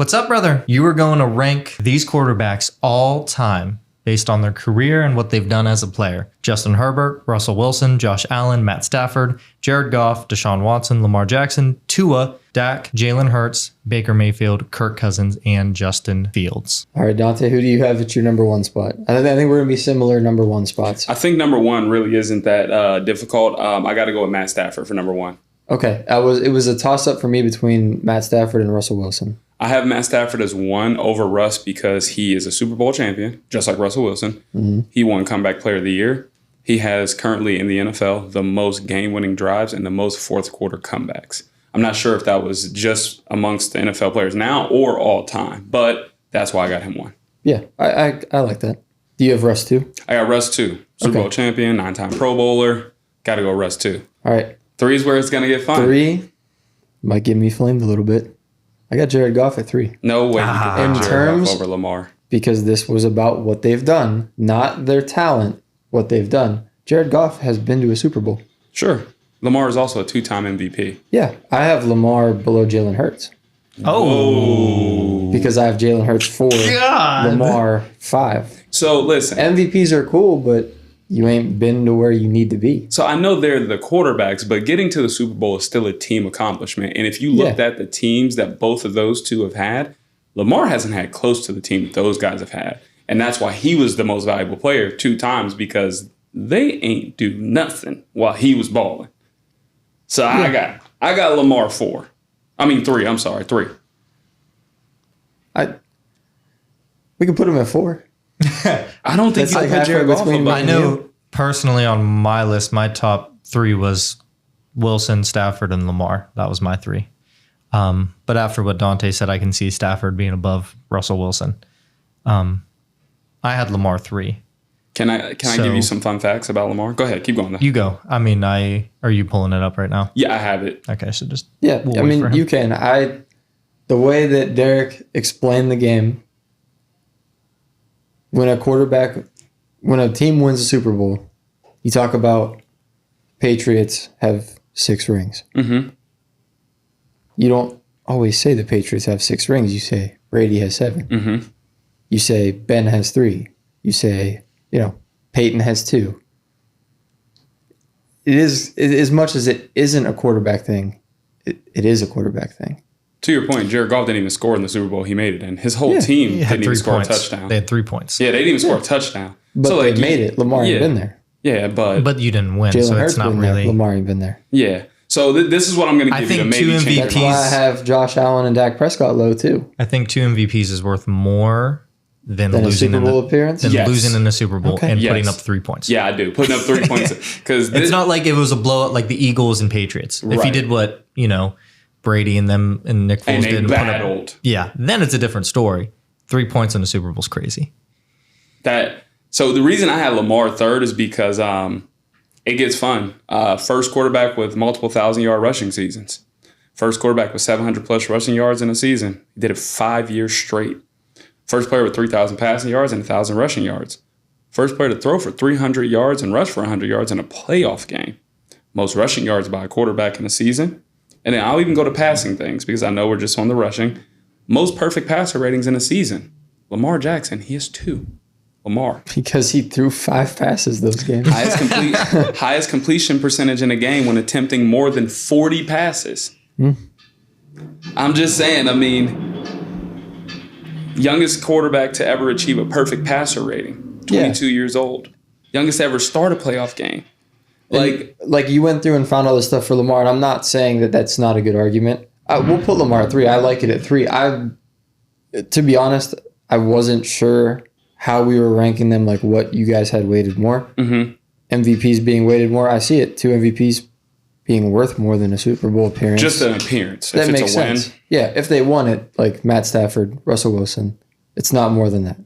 What's up, brother? You were going to rank these quarterbacks all time based on their career and what they've done as a player. Justin Herbert, Russell Wilson, Josh Allen, Matt Stafford, Jared Goff, Deshaun Watson, Lamar Jackson, Tua, Dak, Jalen Hurts, Baker Mayfield, Kirk Cousins, and Justin Fields. All right, Dante, who do you have at your number one spot? I think we're going to be similar number one spots. I think number one really isn't that difficult. I got to go with Matt Stafford for number one. Okay, it was a toss-up for me between Matt Stafford and Russell Wilson. I have Matt Stafford as one over Russ because he is a Super Bowl champion, just like Russell Wilson. Mm-hmm. He won Comeback Player of the Year. He has currently in the NFL the most game-winning drives and the most fourth-quarter comebacks. I'm not sure if that was just amongst the NFL players now or all time, but that's why I got him one. Yeah, I like that. Do you have Russ too? I got Russ too. Super Bowl champion, 9-time Pro Bowler. Got to go Russ too. All right. 3 is where it's going to get fun. 3 might get me flamed a little bit. I got Jared Goff at 3. No way you can put Jared Goff over Lamar. Because this was about what they've done, not their talent, what they've done. Jared Goff has been to a Super Bowl. Sure. Lamar is also a 2-time MVP. Yeah. I have Lamar below Jalen Hurts. Oh. Because I have Jalen Hurts 4, Lamar 5. So, listen. MVPs are cool, but you ain't been to where you need to be. So I know they're the quarterbacks, but getting to the Super Bowl is still a team accomplishment. And if you looked at the teams that both of those two have had, Lamar hasn't had close to the team that those guys have had. And that's why he was the most valuable player 2 times, because they ain't do nothing while he was balling. So I got Lamar 3. I'm sorry, 3. We can put him at 4. I don't think you like put Jared Goff above. I know personally on my list, my top 3 was Wilson, Stafford, and Lamar. That was my 3. But after what Dante said, I can see Stafford being above Russell Wilson. I had Lamar 3. Can I give you some fun facts about Lamar? Go ahead, keep going. You go. Are you pulling it up right now? Yeah, I have it. Okay, so just you can. The way that Derek explained the game. When a team wins a Super Bowl, you talk about Patriots have 6 rings. Mm-hmm. You don't always say the Patriots have 6 rings. You say Brady has 7. Mm-hmm. You say Ben has 3. You say, Peyton has 2. It is, as much as it isn't a quarterback thing, it is a quarterback thing. To your point, Jared Goff didn't even score in the Super Bowl he made it in. His whole team didn't even score a touchdown. They had 3 points. Yeah, they didn't even score a touchdown. But they made it. Lamar ain't been there. Yeah, but you didn't win, Jalen so Hurts it's not been really. There. Lamar ain't been there. Yeah. So this is what I'm going to give you to maybe change. That's why I have Josh Allen and Dak Prescott low too. I think 2 MVPs is worth more than a losing Super Bowl appearance. Losing in the Super Bowl and putting up 3 points. Yeah, I do. Putting up 3 points because it's not like it was a blowout like the Eagles and Patriots. Right. If you did what Brady and them and Nick Foles did, battled. Then it's a different story. 3 points in the Super Bowl is crazy. So the reason I had Lamar 3rd is because it gets fun. First quarterback with multiple 1,000-yard rushing seasons. First quarterback with 700-plus rushing yards in a season. He did it 5 years straight. First player with 3,000 passing yards and 1,000 rushing yards. First player to throw for 300 yards and rush for 100 yards in a playoff game. Most rushing yards by a quarterback in a season. And then I'll even go to passing things because I know we're just on the rushing. Most perfect passer ratings in a season. Lamar Jackson, he has 2. Lamar. Because he threw 5 passes those games. Highest completion percentage in a game when attempting more than 40 passes. I'm just saying, youngest quarterback to ever achieve a perfect passer rating. 22 years old. Youngest to ever start a playoff game. Like you went through and found all this stuff for Lamar, and I'm not saying that that's not a good argument. We'll put Lamar at 3. I like it at 3. To be honest, I wasn't sure how we were ranking them, like what you guys had weighted more. Mm-hmm. MVPs being weighted more. I see it. 2 MVPs being worth more than a Super Bowl appearance. Just an appearance. That makes sense. Win. Yeah, if they won it, like Matt Stafford, Russell Wilson, it's not more than that.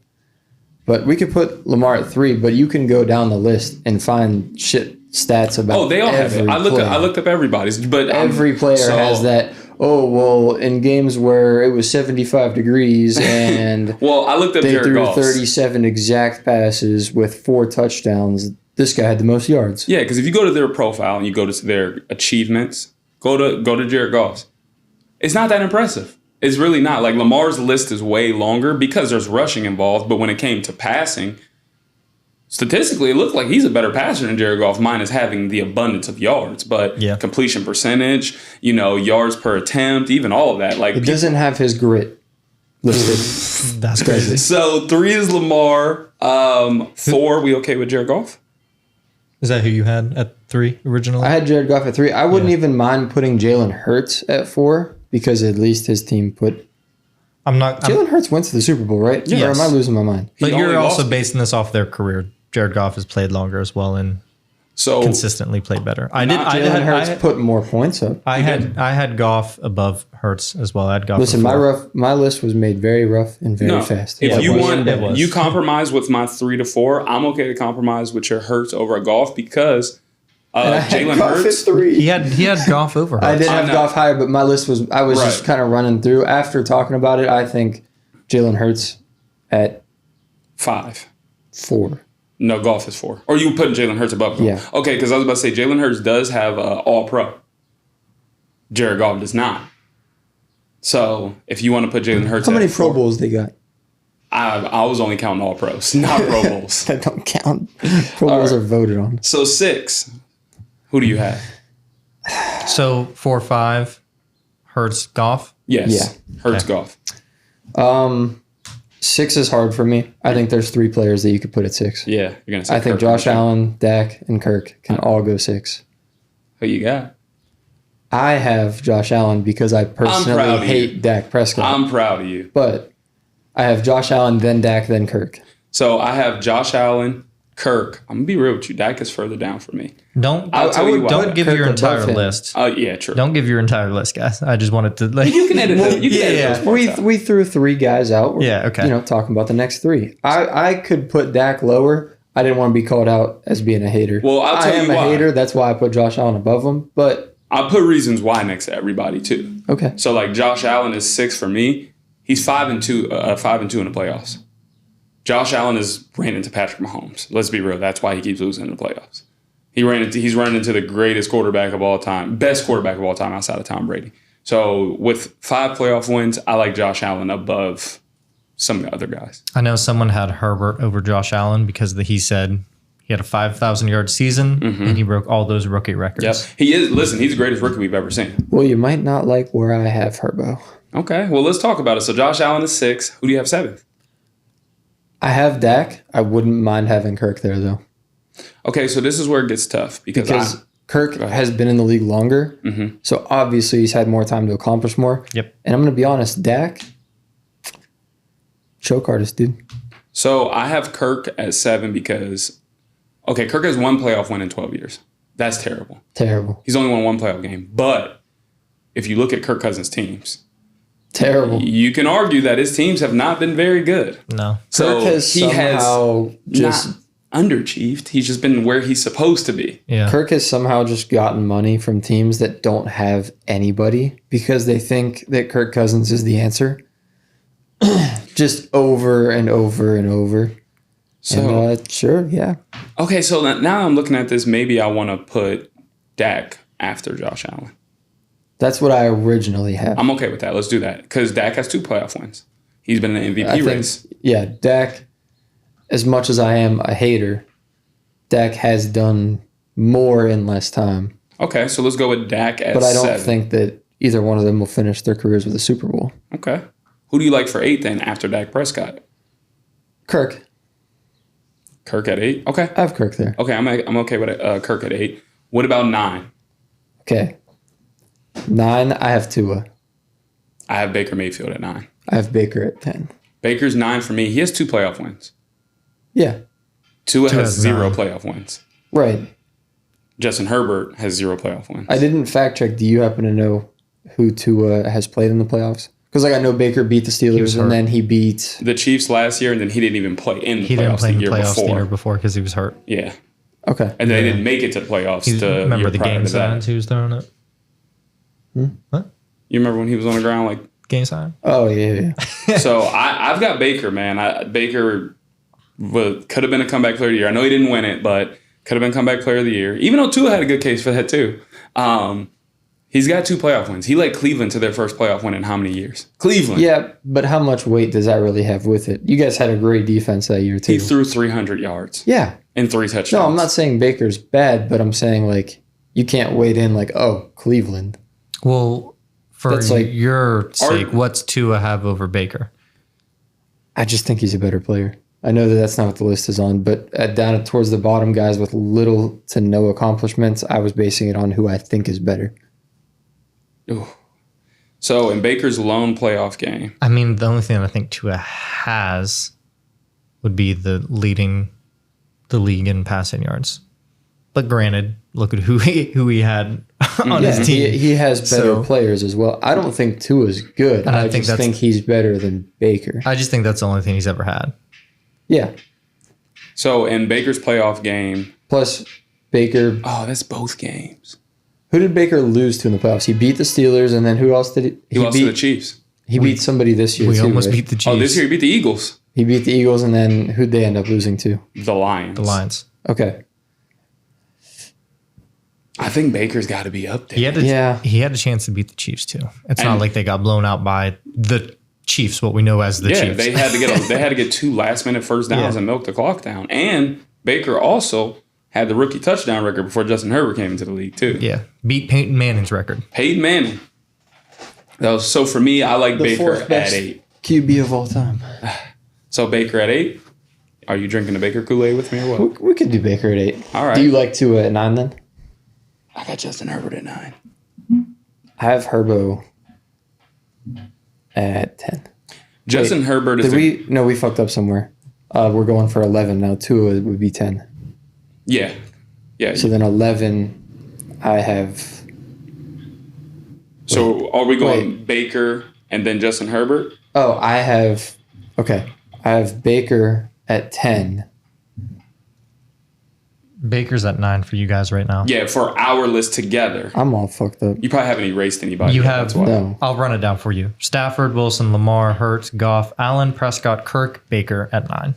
But we could put Lamar at 3, but you can go down the list and find stats about they all have it. I looked up everybody's, but every player has that. Oh, well, in games where it was 75 degrees and I looked up they Jared threw Goff's 37 exact passes with 4 touchdowns. This guy had the most yards. Yeah, because if you go to their profile and you go to their achievements, go to Jared Goff's. It's not that impressive. It's really not. Like, Lamar's list is way longer because there's rushing involved. But when it came to passing, statistically, it looked like he's a better passer than Jared Goff, minus having the abundance of yards. But completion percentage, yards per attempt, even all of that. Like, it doesn't have his grit listed. That's crazy. So 3 is Lamar. 4, we okay with Jared Goff? Is that who you had at 3 originally? I had Jared Goff at 3. I wouldn't even mind putting Jalen Hurts at 4 because at least his team put. Jalen Hurts went to the Super Bowl, right? Yes. Or am I losing my mind? But you're also basing this off their career. Jared Goff has played longer as well and consistently played better. Jalen Hurts put more points up. I had Goff above Hurts as well. I had Goff. Listen, my list was made very rough and very fast. If you compromise with my 3 to 4, I'm okay to compromise with your Hurts over a Goff because Jalen Hurts. 3. He had Goff over Hurts. I did have Goff higher, but my list was just kind of running through. After talking about it, I think Jalen Hurts at 5. 4. No, Goff is 4. Or you put Jalen Hurts above Goff. Yeah. Okay, because I was about to say Jalen Hurts does have All-Pro. Jared Goff does not. So if you want to put Jalen Hurts, how many Pro Bowls they got? I was only counting All-Pros, not Pro Bowls. That don't count. Pro Bowls are voted on. So 6, who do you have? So 4, 5, Hurts, Goff. Yes. Yeah. Hurts, Goff. 6 is hard for me. I think there's 3 players that you could put at 6. Yeah, you're gonna say. I think Josh Allen, Dak, and Kirk can all go 6. Who you got? I have Josh Allen because I personally hate Dak Prescott. I'm proud of you. But I have Josh Allen, then Dak, then Kirk. So I have Josh Allen, Kirk. I'm gonna be real with you. Dak is further down for me. Don't give Kirk your entire above him. list. Oh yeah, true. Don't give your entire list, guys. I just wanted to like. You can edit it. You can edit those parts out. We threw 3 guys out. Yeah, okay. Talking about the next 3. I could put Dak lower. I didn't want to be called out as being a hater. Well, I'll tell you why. I am a hater. That's why I put Josh Allen above him. But I'll put reasons why next to everybody too. Okay. So like Josh Allen is 6 for me. He's 5-2, 5-2 in the playoffs. Josh Allen ran into Patrick Mahomes. Let's be real. That's why he keeps losing in the playoffs. He's running into the greatest quarterback of all time, best quarterback of all time outside of Tom Brady. So with 5 playoff wins, I like Josh Allen above some of the other guys. I know someone had Herbert over Josh Allen because he said he had a 5,000-yard season and he broke all those rookie records. Yep. He is. Listen, he's the greatest rookie we've ever seen. Well, you might not like where I have Herbo. Okay. Well, let's talk about it. So Josh Allen is 6. Who do you have 7th? I have Dak. I wouldn't mind having Kirk there, though. Okay, so this is where it gets tough because Kirk has been in the league longer, so obviously he's had more time to accomplish more. Yep. And I'm going to be honest, Dak, choke artist, dude. So I have Kirk at 7 because, Kirk has 1 playoff win in 12 years. That's terrible. Terrible. He's only won 1 playoff game. But if you look at Kirk Cousins' teams, terrible. You can argue that his teams have not been very good. No. So Kirk has somehow just not underachieved. He's just been where he's supposed to be. Yeah. Kirk has somehow just gotten money from teams that don't have anybody because they think that Kirk Cousins is the answer. Just over and over and over. So and, sure, yeah. Okay, so now I'm looking at this. Maybe I want to put Dak after Josh Allen. That's what I originally had. I'm okay with that. Let's do that because Dak has 2 playoff wins. He's been in the MVP race. Yeah, Dak, as much as I am a hater, Dak has done more in less time. Okay, so let's go with Dak at 7. But I don't think that either one of them will finish their careers with a Super Bowl. Okay. Who do you like for 8 then after Dak Prescott? Kirk. Kirk at 8? Okay. I have Kirk there. Okay, I'm okay with Kirk at 8. What about 9? Okay. 9, I have Tua. I have Baker Mayfield at 9. I have Baker at 10. Baker's 9 for me. He has 2 playoff wins. Yeah. Tua has 0 playoff wins. Right. Justin Herbert has 0 playoff wins. I didn't fact check. Do you happen to know who Tua has played in the playoffs? Because I know Baker beat the Steelers and then he beat the Chiefs last year, and then he didn't even play in the playoffs. He didn't play in the playoffs before. the year before because he was hurt. Yeah. Okay. And they didn't make it to the playoffs. Remember the game signs he was throwing it? What? You remember when he was on the ground like game sign? Oh yeah. So I've got Baker, man. Baker could have been a comeback player of the year. I know he didn't win it, but could have been comeback player of the year. Even though Tua had a good case for that too. He's got 2 playoff wins. He led Cleveland to their first playoff win in how many years? Cleveland. Yeah, but how much weight does that really have with it? You guys had a great defense that year, too. He threw 300 yards. Yeah. And 3 touchdowns. No, I'm not saying Baker's bad, but I'm saying, like, you can't wade in like, oh, Cleveland. Well, for That's like- your sake, what's Tua have over Baker? I just think he's a better player. I know that that's not what the list is on, but down towards the bottom, guys with little to no accomplishments, I was basing it on who I think is better. Ooh. So in Baker's lone playoff game, I mean, the only thing I think Tua has would be leading the league in passing yards. But granted, look at who he had on his team. He has better players as well. I don't think Tua's good. And I just think he's better than Baker. I just think that's the only thing he's ever had. Yeah. So in Baker's playoff game, Plus, Baker. oh, that's both games. Who did Baker lose to in the playoffs? He beat the Steelers, and then who else did he? He lost to the Chiefs. He beat somebody this year. We too, almost right? beat the Chiefs. Oh, this year he beat the Eagles. He beat the Eagles, and then who'd they end up losing to? The Lions. The Lions. Okay. I think Baker's got to be up there. He had a chance to beat the Chiefs too. It's not like they got blown out by the Chiefs, what we know as the Chiefs. They had to get 2 last-minute first downs and milk the clock down. And Baker also had the rookie touchdown record before Justin Herbert came into the league too. Yeah, beat Peyton Manning's record. Peyton Manning. So for me, I like Baker at 8. QB of all time. So Baker at 8. Are you drinking the Baker Kool-Aid with me or what? We could do Baker at 8. All right. Do you like Tua at 9 then? I got Justin Herbert at 9. I have Herbo at 10. Justin Herbert is we fucked up somewhere. We're going for 11 now. Tua would be 10. Yeah. So then 11, I have. So are we going Baker and then Justin Herbert? Oh, I have Baker at 10. Baker's at 9 for you guys right now. Yeah, for our list together. I'm all fucked up. You probably haven't erased anybody. You yet, have, that's why. No. I'll run it down for you. Stafford, Wilson, Lamar, Hurts, Goff, Allen, Prescott, Kirk, Baker at 9.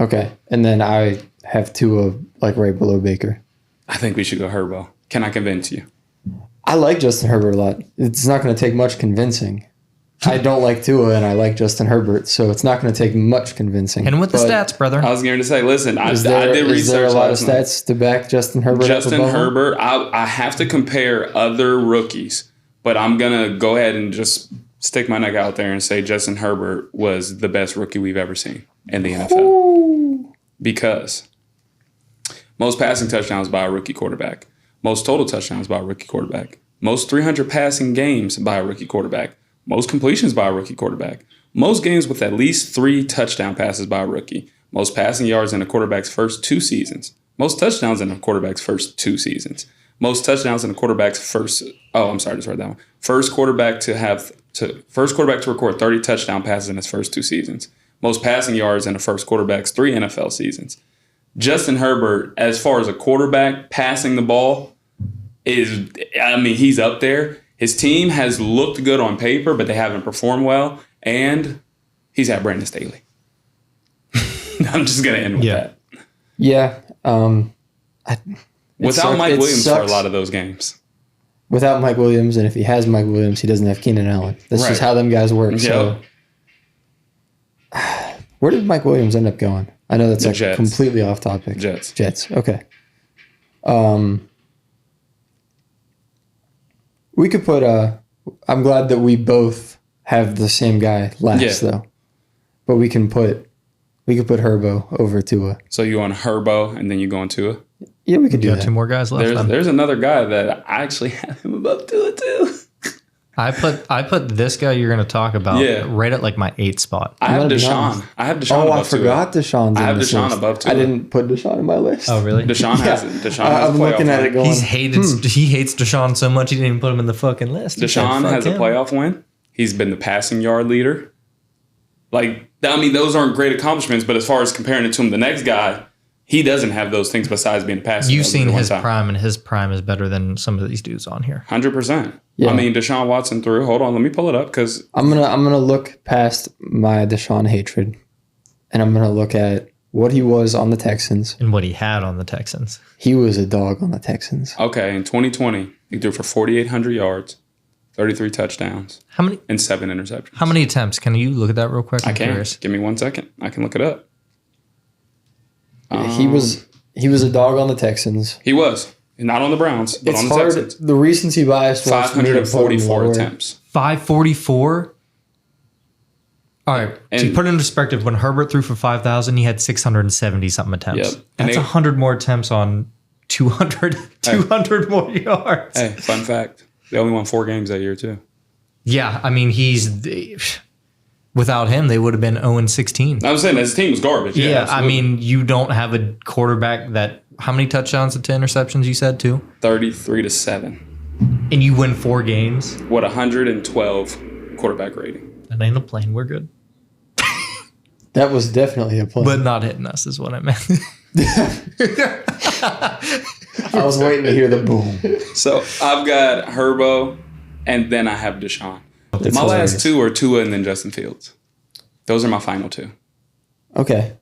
Okay. And then I have Tua like right below Baker. I think we should go Herbo. Can I convince you? I like Justin Herbert a lot. It's not going to take much convincing. I don't like Tua and I like Justin Herbert, so it's not going to take much convincing. And with the stats, brother. I was going to say, listen, I did research. Is there a lot of last night. stats to back Justin Herbert? Justin up above him? Herbert, I have to compare other rookies, but I'm going to go ahead and just stick my neck out there and say Justin Herbert was the best rookie we've ever seen in the NFL. Ooh. Because most passing touchdowns by a rookie quarterback, most total touchdowns by a rookie quarterback, most 300 passing games by a rookie quarterback, most completions by a rookie quarterback, most games with at least 3 touchdown passes by a rookie, most passing yards in a quarterback's first 2 seasons, most touchdowns in a quarterback's first 2 seasons, most touchdowns in a quarterback's first quarterback to record 30 touchdown passes in his first 2 seasons, most passing yards in a first quarterback's 3 NFL seasons. Justin Herbert, as far as a quarterback passing the ball, he's up there. His team has looked good on paper, but they haven't performed well. And he's at Brandon Staley. I'm just going to end with that. Yeah. Without Mike Williams for a lot of those games. Without Mike Williams, and if he has Mike Williams, he doesn't have Keenan Allen. That's just how them guys work. Yep. So, where did Mike Williams end up going? I know that's Jets. completely off topic. Jets. Okay. We could put I'm glad that we both have the same guy last though. But we could put Herbo over Tua. So you on Herbo and then you go on Tua? Yeah, we could do You that. got 2 more guys left. There's another guy that I actually have him above Tua too. I put this guy you're going to talk about right at like my 8th spot. I have Deshaun. I have Deshaun above Tua. I forgot Deshaun's. I have in this Deshaun list. above Tua. I didn't put Deshaun in my list. Oh, really? Deshaun has a I'm playoff looking at win. it going. He hates Deshaun so much he didn't even put him in the fucking list. Deshaun has a playoff win. He's been the passing yard leader. Those aren't great accomplishments, but as far as comparing it to him, the next guy, he doesn't have those things besides being a passing You've yard seen leader his one time. prime, and his prime is better than some of these dudes on here. 100%. Yeah. Deshaun Watson threw. Hold on, let me pull it up because I'm gonna look past my Deshaun hatred, and I'm gonna look at what he was on the Texans. And what he had on the Texans. He was a dog on the Texans. okay, in 2020, He threw for 4,800 yards, 33 touchdowns, How many and 7 interceptions. How many attempts? Can you look at that real quick? I I'm can. curious. Give me 1 second. I can look it up. He was a dog on the Texans. He was. Not on the Browns, but It's on the hard. Texans. The recency bias wants me to put him 544 lower. attempts. 544. All right. To And- put it in perspective, when Herbert threw for 5,000, he had 670 something attempts. Yep. And That's they- 100 more attempts on 200 more yards. Hey, fun fact. They only won 4 games that year, too. Yeah, I mean, without him, they would have been 0-16. I was saying his team was garbage. Yeah, Yeah, I absolutely. mean, you don't have a quarterback that. How many touchdowns to interceptions? You said 2, 33-7 and you win 4 games. with 112 quarterback rating. That ain't a plane. We're good, That was definitely a play. but not hitting us is what I meant. I was waiting to hear the boom. So I've got Herbo, and then I have Deshaun. That's My hilarious. last 2 are Tua and then Justin Fields. Those are my final 2. Okay.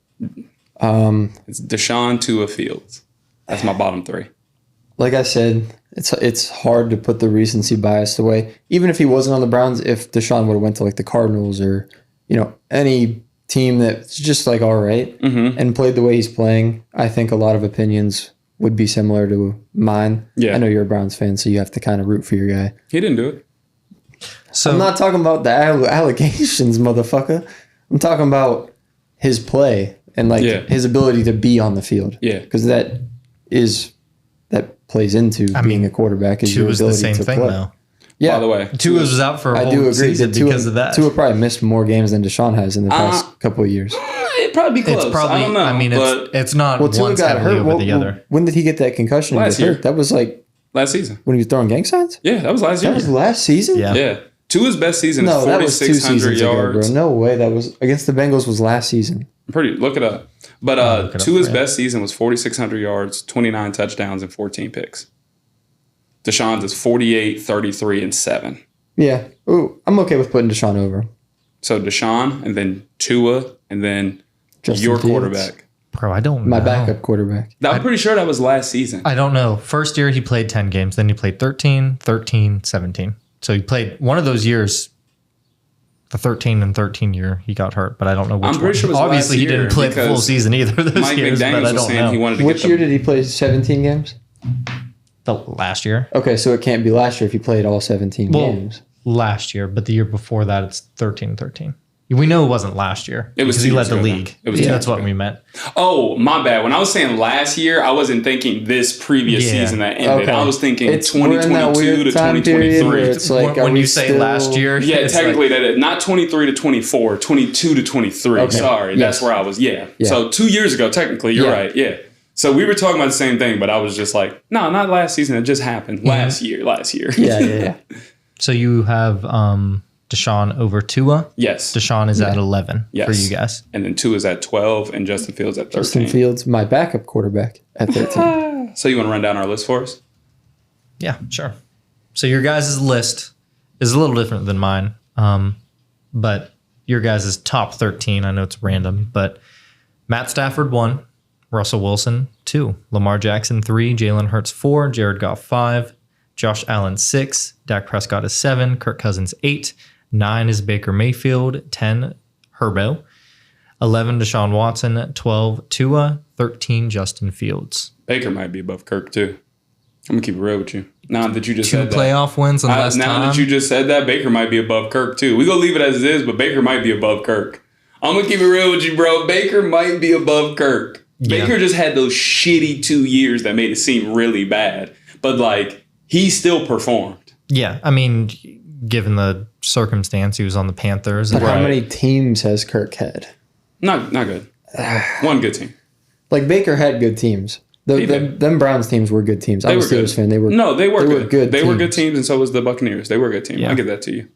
It's Deshaun, Tua, Fields. That's my bottom 3. Like I said, it's hard to put the recency bias away. Even if he wasn't on the Browns, if Deshaun would have went to like the Cardinals or any team that's just like all right and played the way he's playing, I think a lot of opinions would be similar to mine. Yeah. I know you're a Browns fan, so you have to kind of root for your guy. He didn't do it. So I'm not talking about the allegations, motherfucker. I'm talking about his play and Yeah. his ability to be on the field. Yeah. Because that plays into being a quarterback is your Tua's the ability same to thing play. though. Yeah. By the way, Tua was out for a I whole do agree season that Tua, because of that. Tua probably missed more games than Deshaun has in the past couple of years. it'd probably be close. It's probably. I don't know. I mean, but it's not Well, Tua one's got heavily hurt. over the other. When did he get that concussion? and Last get year. hurt? That was like last season. when he was throwing gang signs? Yeah, that was last year. That was last season? Yeah. Yeah. Tua's best season No, is that was 2 4,600 seasons yards. ago, bro. No way. That was against the Bengals was last season. Look it up. But look it up Tua's for you. best season was 4,600 yards, 29 touchdowns, and 14 picks. Deshaun's is 48, 33, and 7. Yeah. Ooh, I'm okay with putting Deshaun over. So Deshaun, and then Tua, and then Justin your Fields. quarterback. Bro, I don't My know. backup quarterback. I'm pretty sure that was last season. I don't know. First year he played 10 games, then he played 13, 13, 17. So he played one of those years, the 13 and 13 year, he got hurt, but I don't know which I'm pretty one. sure it was Obviously, last he didn't year play the full because season either of those Mike years, but I McDaniels was don't saying he know. wanted to Which get year the did he play 17 games? The last year? Okay, so it can't be last year if he played all 17 games. Last year, but the year before that, it's 13, 13. We know it wasn't last year. It was because 2 he led years the ago, league. then. It was Yeah, 2 that's years what ago. we meant. Oh, my bad. When I was saying last year, I wasn't thinking this previous Yeah. season that ended. Okay. I was thinking We're in that 2022 weird to time period 2023. where it's like, are when we you say still- last year, Yeah, it's technically like, that is not 23 to 24, 22 to 23. Okay. Sorry, Yes. that's where I was. Yeah. Yeah. So 2 years ago, technically, you're Yeah. right. Yeah. So we were talking about the same thing, but I was just like, no, not last season. It just happened last year. Yeah. so you have Deshaun over Tua. Yes. Deshaun is at 11 Yes. for you guys. And then 2 is at 12, and Justin Fields at 13. Justin Fields, my backup quarterback at 13. So you want to run down our list for us? Yeah, sure. So your guys' list is a little different than mine, but your guys' top 13, I know it's random, but Matt Stafford 1, Russell Wilson 2, Lamar Jackson 3, Jalen Hurts 4, Jared Goff 5, Josh Allen 6, Dak Prescott is 7, Kirk Cousins 8, 9 is Baker Mayfield, 10 Herbo, 11 Deshaun Watson, 12 Tua, 13 Justin Fields. Baker might be above Kirk, too. I'm going to keep it real with you. Now that you just 2 said that. playoff wins in less Now time. that you just said that, Baker might be above Kirk, too. We're going to leave it as it is, but Baker might be above Kirk. I'm going to keep it real with you, bro. Baker might be above Kirk. Yeah. Baker just had those shitty 2 years that made it seem really bad. But, like, he still performed. Yeah, I mean, given the circumstance, he was on the Panthers. But And how many teams has Kirk had? Not good. One good team. Like Baker had good teams. Them Browns teams were good teams. I'm a were Steelers good. fan. They were good. good They were good teams. teams, and so was the Buccaneers. They were a good team. Yeah. I give that to you.